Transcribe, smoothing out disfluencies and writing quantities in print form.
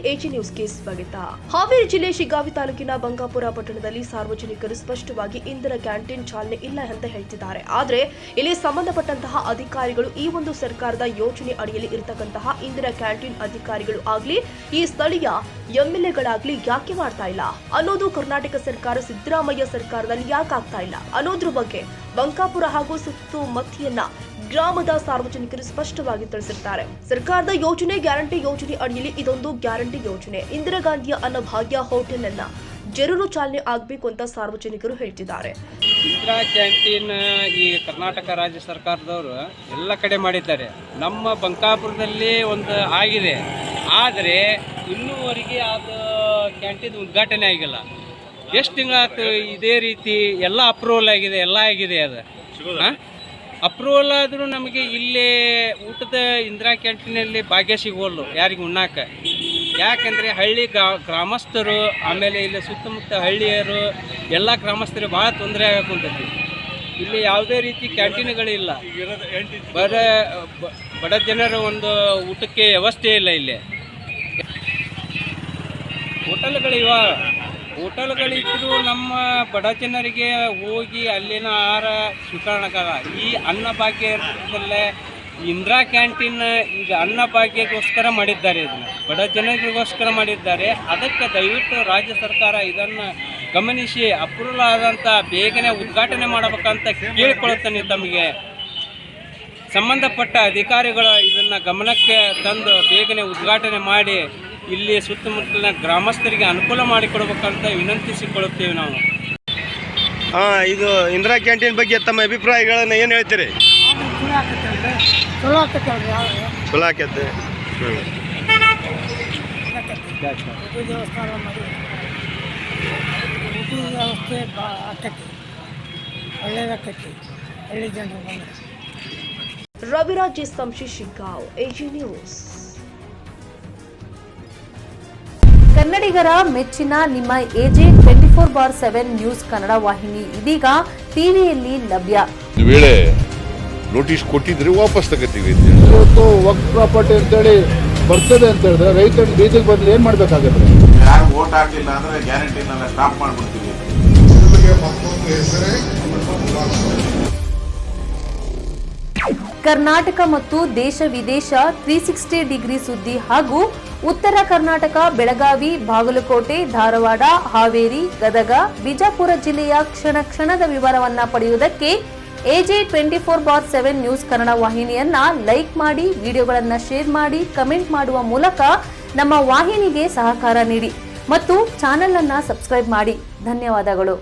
AG ನ್ಯೂಸ್ಗೆ ಸ್ವಾಗತ. ಹಾವೇರಿ ಜಿಲ್ಲೆ ಶಿಗ್ಗಾವಿ ತಾಲೂಕಿನ ಬಂಕಾಪುರ ಪಟ್ಟಣದಲ್ಲಿ ಸಾರ್ವಜನಿಕರು ಸ್ಪಷ್ಟವಾಗಿ ಇಂದಿರಾ ಕ್ಯಾಂಟೀನ್ ಚಾಲನೆ ಇಲ್ಲ ಅಂತ ಹೇಳ್ತಿದ್ದಾರೆ. ಆದರೆ ಇಲ್ಲಿ ಸಂಬಂಧಪಟ್ಟಂತಹ ಅಧಿಕಾರಿಗಳು ಈ ಒಂದು ಸರ್ಕಾರದ ಯೋಜನೆ ಅಡಿಯಲ್ಲಿ ಇರತಕ್ಕಂತಹ ಇಂದಿರಾ ಕ್ಯಾಂಟೀನ್ ಅಧಿಕಾರಿಗಳು ಆಗ್ಲಿ ಈ ಸ್ಥಳೀಯ ಎಂಎಲ್ಎಗಳಾಗ್ಲಿ ಯಾಕೆ ಮಾಡ್ತಾ ಇಲ್ಲ ಅನ್ನೋದು ಕರ್ನಾಟಕ ಸರ್ಕಾರ ಸಿದ್ದರಾಮಯ್ಯ ಸರ್ಕಾರದಲ್ಲಿ ಯಾಕೆ ಆಗ್ತಾ ಇಲ್ಲ ಅನ್ನೋದ್ರ ಬಗ್ಗೆ ಬಂಕಾಪುರ ಹಾಗೂ ಸುತ್ತಮುತ್ತಲಿನ ಗ್ರಾಮದ ಸಾರ್ವಜನಿಕರು ಸ್ಪಷ್ಟವಾಗಿ ತಿಳಿಸಿದ್ದಾರೆ. ಸರ್ಕಾರದ ಯೋಜನೆ ಗ್ಯಾರಂಟಿ ಯೋಜನೆ ಅಡಿಯಲ್ಲಿ ಇದೊಂದು ಗ್ಯಾರಂಟಿ ಯೋಜನೆ. ಇಂದಿರಾ ಗಾಂಧಿಯ ಅನ್ನಭಾಗ್ಯ ಹೋಟೆಲ್ ಅನ್ನ ಜರೂರು ಚಾಲನೆ ಆಗಬೇಕು ಅಂತ ಸಾರ್ವಜನಿಕರು ಹೇಳ್ತಿದ್ದಾರೆ. ಇಂದಿರಾ ಕ್ಯಾಂಟೀನ್ ಈ ಕರ್ನಾಟಕ ರಾಜ್ಯ ಸರ್ಕಾರದವರು ಎಲ್ಲ ಕಡೆ ಮಾಡಿದ್ದಾರೆ. ನಮ್ಮ ಬಂಕಾಪುರದಲ್ಲಿ ಒಂದು ಆಗಿದೆ, ಆದರೆ ಇನ್ನೂವರೆಗೆ ಅದು ಕ್ಯಾಂಟೀನ್ ಉದ್ಘಾಟನೆ ಆಗಿಲ್ಲ. ಎಷ್ಟು ತಿಂಗಳಾಯ್ತು ಇದೇ ರೀತಿ ಎಲ್ಲ ಅಪ್ರೂವಲ್ ಆಗಿದೆ, ಎಲ್ಲ ಆಗಿದೆ. ಅದು ಅಪ್ರೂವಲ್ ಆದರೂ ನಮಗೆ ಇಲ್ಲೇ ಊಟದ ಇಂದಿರಾ ಕ್ಯಾಂಟೀನಲ್ಲಿ ಭಾಗ್ಯ ಸಿಗೋಲ್ಲು ಯಾರಿಗೆ ಉಣ್ಣಾಕ. ಯಾಕಂದರೆ ಹಳ್ಳಿ ಗ್ರಾಮಸ್ಥರು ಆಮೇಲೆ ಇಲ್ಲಿ ಸುತ್ತಮುತ್ತ ಹಳ್ಳಿಯರು ಎಲ್ಲ ಗ್ರಾಮಸ್ಥರು ಭಾಳ ತೊಂದರೆ ಆಗಕ್ಕಂತೈತಿ. ಇಲ್ಲಿ ಯಾವುದೇ ರೀತಿ ಕ್ಯಾಂಟೀನ್ಗಳಿಲ್ಲ, ಬಡ ಜನರ ಒಂದು ಊಟಕ್ಕೆ ವ್ಯವಸ್ಥೆ ಇಲ್ಲ. ಇಲ್ಲಿ ಹೋಟೆಲ್ಗಳಿದ್ದರೂ ನಮ್ಮ ಬಡ ಜನರಿಗೆ ಹೋಗಿ ಅಲ್ಲಿನ ಆಹಾರ ಸ್ವೀಕರಣಕ್ಕಾಗ. ಈ ಅನ್ನಭಾಗ್ಯದಲ್ಲೇ ಇಂದಿರಾ ಕ್ಯಾಂಟೀನ್ ಈಗ ಅನ್ನಭಾಗ್ಯಕ್ಕೋಸ್ಕರ ಮಾಡಿದ್ದಾರೆ, ಇದನ್ನು ಬಡ ಜನರಿಗೋಸ್ಕರ ಮಾಡಿದ್ದಾರೆ. ಅದಕ್ಕೆ ದಯವಿಟ್ಟು ರಾಜ್ಯ ಸರ್ಕಾರ ಇದನ್ನು ಗಮನಿಸಿ ಅಪ್ರೂವಲ್ ಆದಂಥ ಬೇಗನೆ ಉದ್ಘಾಟನೆ ಮಾಡಬೇಕಂತ ಕೇಳಿಕೊಳ್ಳುತ್ತೇನೆ. ತಮಗೆ ಸಂಬಂಧಪಟ್ಟ ಅಧಿಕಾರಿಗಳು ಇದನ್ನು ಗಮನಕ್ಕೆ ತಂದು ಬೇಗನೆ ಉದ್ಘಾಟನೆ ಮಾಡಿ ಇಲ್ಲಿ ಸುತ್ತಮುತ್ತಲಿನ ಗ್ರಾಮಸ್ಥರಿಗೆ ಅನುಕೂಲ ಮಾಡಿಕೊಡ್ಬೇಕಂತ ವಿನಂತಿಸಿಕೊಳ್ಳುತ್ತೇವೆ ನಾವು. ಇದು ಇಂದಿರಾ ಕ್ಯಾಂಟೀನ್ ಬಗ್ಗೆ ತಮ್ಮ ಅಭಿಪ್ರಾಯಗಳನ್ನು ಏನು ಹೇಳ್ತೀರಿ? ಚಲೋ ಆಕೈತೆ. Raviraj Samshi Shiggaon, AG news. ಕನ್ನಡಿಗರ ಮೆಚ್ಚಿನ ನಿಮ್ಮ ಎಜೆ 24/7 ನ್ಯೂಸ್ ಕನ್ನಡ ವಾಹಿನಿ ಇದೀಗ ಟಿವಿಯಲ್ಲಿ ಲಭ್ಯ. ವೇಳೆ ನೋಟಿಸ್ ಕೊಟ್ಟಿದ್ರೆ ವಾಪಸ್ ತಗೋತೀವಿ. ಇವತ್ತು ವಕ್ಫ್ ಪ್ರಾಪರ್ಟಿ ಅಂತೇಳಿ ಬರ್ತದೆ ಅಂತ ಹೇಳಿದ್ರೆ ರೈತರ ಬೀದಿಗೆ ಬಂದ್ರೆ ಏನ್ ಮಾಡ್ಬೇಕಾಗತ್ತೆ? ಯಾರು ವೋಟ್ ಹಾಕಿಲ್ಲ ಅಂದ್ರೆ ಗ್ಯಾರಂಟಿನೆಲ್ಲ ಸ್ಟಾಪ್ ಮಾಡ್ಬಿಡ್ತೀವಿ. ಕರ್ನಾಟಕ ಮತ್ತು ದೇಶ ವಿದೇಶ 360 ಡಿಗ್ರಿ ಸುದ್ದಿ ಹಾಗೂ ಉತ್ತರ ಕರ್ನಾಟಕ, ಬೆಳಗಾವಿ, ಬಾಗಲಕೋಟೆ, ಧಾರವಾಡ, ಹಾವೇರಿ, ಗದಗ, ಬಿಜಾಪುರ ಜಿಲ್ಲೆಯ ಕ್ಷಣ ಕ್ಷಣದ ವಿವರವನ್ನ ಪಡೆಯುವುದಕ್ಕೆ ಎಜೆ 24/7 ನ್ಯೂಸ್ ಕನ್ನಡ ವಾಹಿನಿಯನ್ನ ಲೈಕ್ ಮಾಡಿ, ವಿಡಿಯೋಗಳನ್ನ ಶೇರ್ ಮಾಡಿ, ಕಮೆಂಟ್ ಮಾಡುವ ಮೂಲಕ ನಮ್ಮ ವಾಹಿನಿಗೆ ಸಹಕಾರ ನೀಡಿ ಮತ್ತು ಚಾನೆಲ್ ಅನ್ನ ಸಬ್ಸ್ಕ್ರೈಬ್ ಮಾಡಿ. ಧನ್ಯವಾದಗಳು.